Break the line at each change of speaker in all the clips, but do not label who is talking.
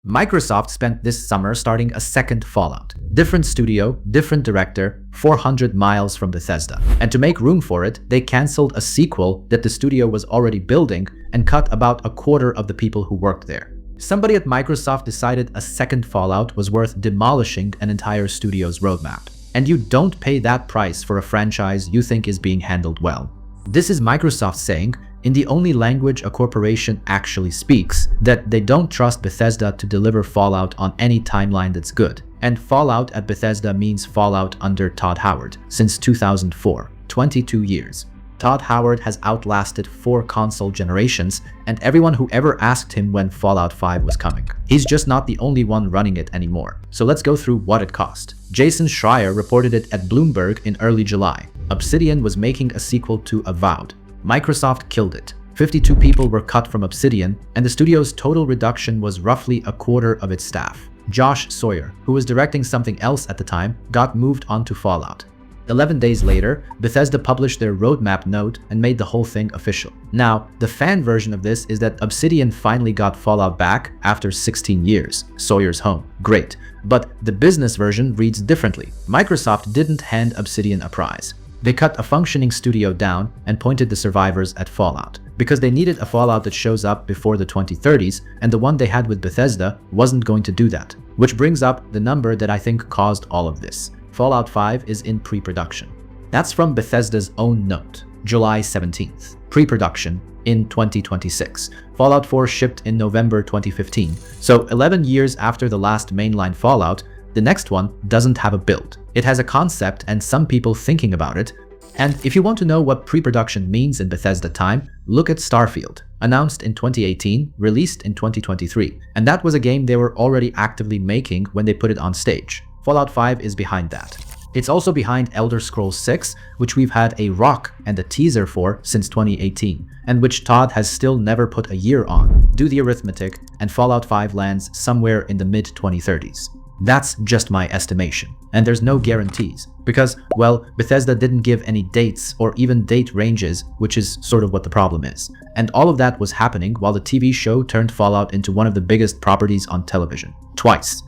Microsoft spent this summer starting a second Fallout. Different studio, different director, 400 miles from Bethesda. And to make room for it, they cancelled a sequel that the studio was already building and cut about a quarter of the people who worked there. Somebody at Microsoft decided a second Fallout was worth demolishing an entire studio's roadmap. And you don't pay that price for a franchise you think is being handled well. This is Microsoft saying, in the only language a corporation actually speaks, that they don't trust Bethesda to deliver Fallout on any timeline that's good. And Fallout at Bethesda means Fallout under Todd Howard since 2004, 22 years. Todd Howard has outlasted 4 console generations, and everyone who ever asked him when Fallout 5 was coming. He's just not the only one running it anymore. So let's go through what it cost. Jason Schreier reported it at Bloomberg in early July. Obsidian was making a sequel to Avowed. Microsoft killed it. 52 people were cut from Obsidian, and the studio's total reduction was roughly a quarter of its staff. Josh Sawyer, who was directing something else at the time, got moved on to Fallout. 11 days later, Bethesda published their roadmap note and made the whole thing official. Now, the fan version of this is that Obsidian finally got Fallout back after 16 years. Sawyer's home. Great. But the business version reads differently. Microsoft didn't hand Obsidian a prize. They cut a functioning studio down and pointed the survivors at Fallout, because they needed a Fallout that shows up before the 2030s, and the one they had with Bethesda wasn't going to do that. Which brings up the number that I think caused all of this. Fallout 5 is in pre-production. That's from Bethesda's own note, July 17th. Pre-production in 2026. Fallout 4 shipped in November 2015. So 11 years after the last mainline Fallout, the next one doesn't have a build. It has a concept and some people thinking about it. And if you want to know what pre-production means in Bethesda time, look at Starfield, announced in 2018, released in 2023. And that was a game they were already actively making when they put it on stage. Fallout 5 is behind that. It's also behind Elder Scrolls 6, which we've had a rock and a teaser for since 2018, and which Todd has still never put a year on. Do the arithmetic, and Fallout 5 lands somewhere in the mid-2030s. That's just my estimation, and there's no guarantees, because, well, Bethesda didn't give any dates or even date ranges, which is sort of what the problem is. And all of that was happening while the TV show turned Fallout into one of the biggest properties on television. Twice.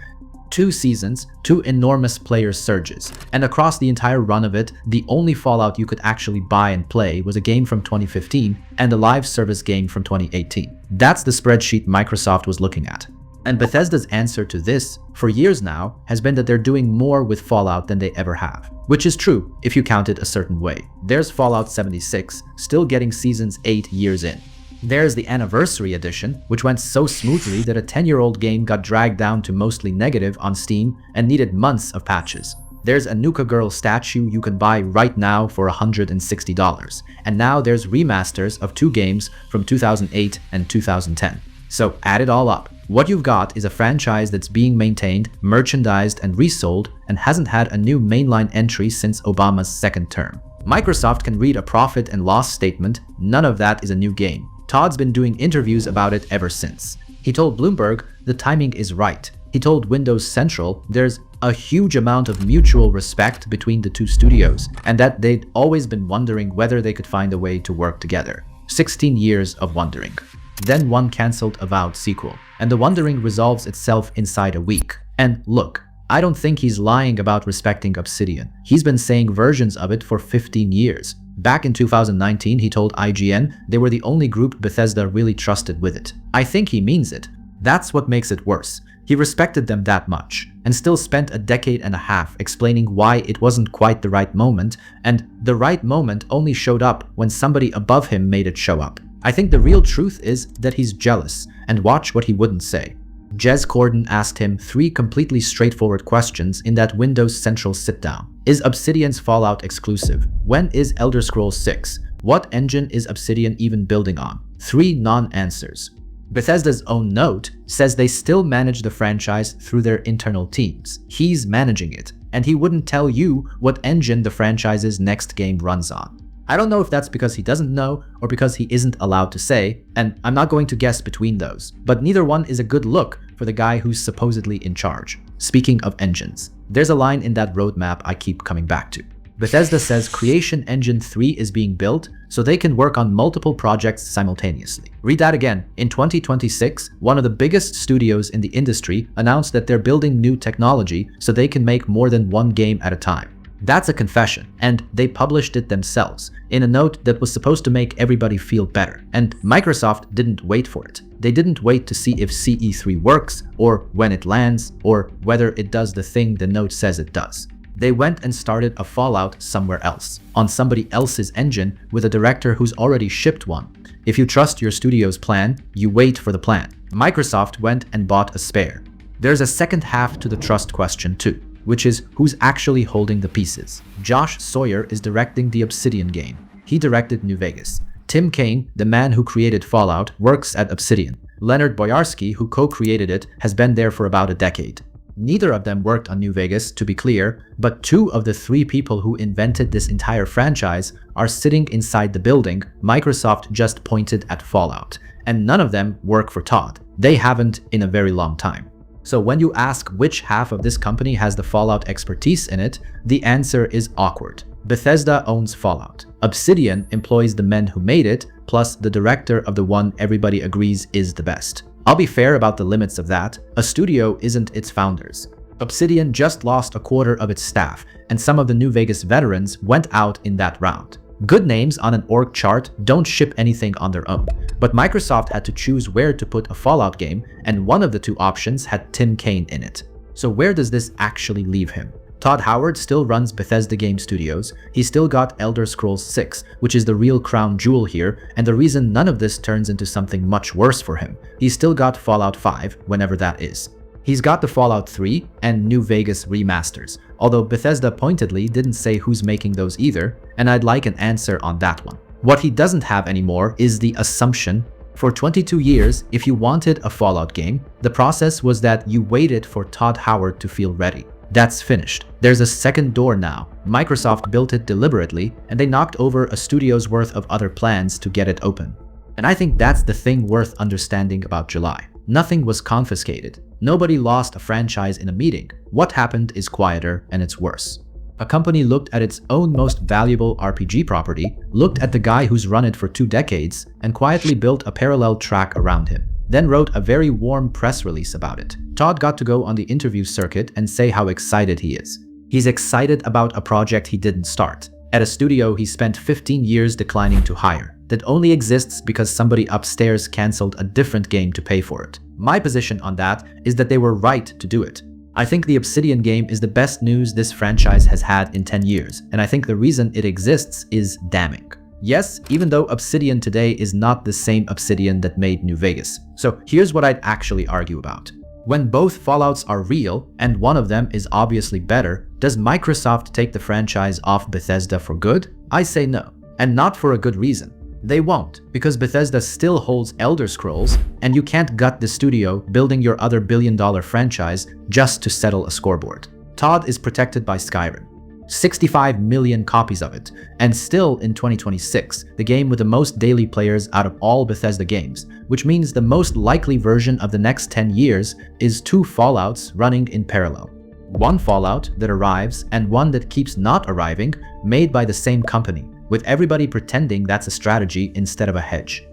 2 seasons, 2 enormous player surges, and across the entire run of it, the only Fallout you could actually buy and play was a game from 2015 and a live service game from 2018. That's the spreadsheet Microsoft was looking at. And Bethesda's answer to this, for years now, has been that they're doing more with Fallout than they ever have. Which is true, if you count it a certain way. There's Fallout 76, still getting seasons 8 years in. There's the Anniversary Edition, which went so smoothly that a 10-year-old game got dragged down to mostly negative on Steam and needed months of patches. There's a Nuka Girl statue you can buy right now for $160. And now there's remasters of 2 games from 2008 and 2010. So add it all up. What you've got is a franchise that's being maintained, merchandised, and resold, and hasn't had a new mainline entry since Obama's second term. Microsoft can read a profit and loss statement. None of that is a new game. Todd's been doing interviews about it ever since. He told Bloomberg the timing is right. He told Windows Central there's a huge amount of mutual respect between the 2 studios, and that they'd always been wondering whether they could find a way to work together. 16 years of wondering. Then one cancelled Avowed sequel, and the wondering resolves itself inside a week. And look, I don't think he's lying about respecting Obsidian. He's been saying versions of it for 15 years. Back in 2019, he told IGN they were the only group Bethesda really trusted with it. I think he means it. That's what makes it worse. He respected them that much, and still spent a decade and a half explaining why it wasn't quite the right moment, and the right moment only showed up when somebody above him made it show up. I think the real truth is that he's jealous, and watch what he wouldn't say. Jez Corden asked him 3 completely straightforward questions in that Windows Central sit-down. Is Obsidian's Fallout exclusive? When is Elder Scrolls 6? What engine is Obsidian even building on? 3 non-answers. Bethesda's own note says they still manage the franchise through their internal teams. He's managing it, and he wouldn't tell you what engine the franchise's next game runs on. I don't know if that's because he doesn't know or because he isn't allowed to say, and I'm not going to guess between those, but neither one is a good look for the guy who's supposedly in charge. Speaking of engines, there's a line in that roadmap I keep coming back to. Bethesda says Creation Engine 3 is being built so they can work on multiple projects simultaneously. Read that again. In 2026, one of the biggest studios in the industry announced that they're building new technology so they can make more than one game at a time. That's a confession, and they published it themselves in a note that was supposed to make everybody feel better. And Microsoft didn't wait for it. They didn't wait to see if CE3 works, or when it lands, or whether it does the thing the note says it does. They went and started a Fallout somewhere else, on somebody else's engine with a director who's already shipped one. If you trust your studio's plan, you wait for the plan. Microsoft went and bought a spare. There's a second half to the trust question too, which is who's actually holding the pieces. Josh Sawyer is directing the Obsidian game. He directed New Vegas. Tim Kaine, the man who created Fallout, works at Obsidian. Leonard Boyarsky, who co-created it, has been there for about a decade. Neither of them worked on New Vegas, to be clear, but 2 of the 3 people who invented this entire franchise are sitting inside the building Microsoft just pointed at Fallout. And none of them work for Todd. They haven't in a very long time. So when you ask which half of this company has the Fallout expertise in it, the answer is awkward. Bethesda owns Fallout. Obsidian employs the men who made it, plus the director of the one everybody agrees is the best. I'll be fair about the limits of that. A studio isn't its founders. Obsidian just lost a quarter of its staff, and some of the New Vegas veterans went out in that round. Good names on an org chart don't ship anything on their own, but Microsoft had to choose where to put a Fallout game, and one of the 2 options had Tim Kaine in it. So where does this actually leave him? Todd Howard still runs Bethesda Game Studios. He's still got Elder Scrolls 6, which is the real crown jewel here, and the reason none of this turns into something much worse for him. He's still got Fallout 5, whenever that is. He's got the Fallout 3 and New Vegas remasters, although Bethesda pointedly didn't say who's making those either, and I'd like an answer on that one. What he doesn't have anymore is the assumption. For 22 years, if you wanted a Fallout game, the process was that you waited for Todd Howard to feel ready. That's finished. There's a second door now. Microsoft built it deliberately, and they knocked over a studio's worth of other plans to get it open. And I think that's the thing worth understanding about July. Nothing was confiscated. Nobody lost a franchise in a meeting. What happened is quieter, and it's worse. A company looked at its own most valuable RPG property, looked at the guy who's run it for 2 decades, and quietly built a parallel track around him. Then wrote a very warm press release about it. Todd got to go on the interview circuit and say how excited he is. He's excited about a project he didn't start, at a studio he spent 15 years declining to hire, that only exists because somebody upstairs cancelled a different game to pay for it. My position on that is that they were right to do it. I think the Obsidian game is the best news this franchise has had in 10 years, and I think the reason it exists is damning. Yes, even though Obsidian today is not the same Obsidian that made New Vegas. So here's what I'd actually argue about. When both Fallouts are real, and one of them is obviously better, does Microsoft take the franchise off Bethesda for good? I say no, and not for a good reason. They won't, because Bethesda still holds Elder Scrolls, and you can't gut the studio building your other billion-dollar franchise just to settle a scoreboard. Todd is protected by Skyrim. 65 million copies of it, and still in 2026, the game with the most daily players out of all Bethesda games, which means the most likely version of the next 10 years is 2 Fallouts running in parallel. One Fallout that arrives and one that keeps not arriving, made by the same company, with everybody pretending that's a strategy instead of a hedge.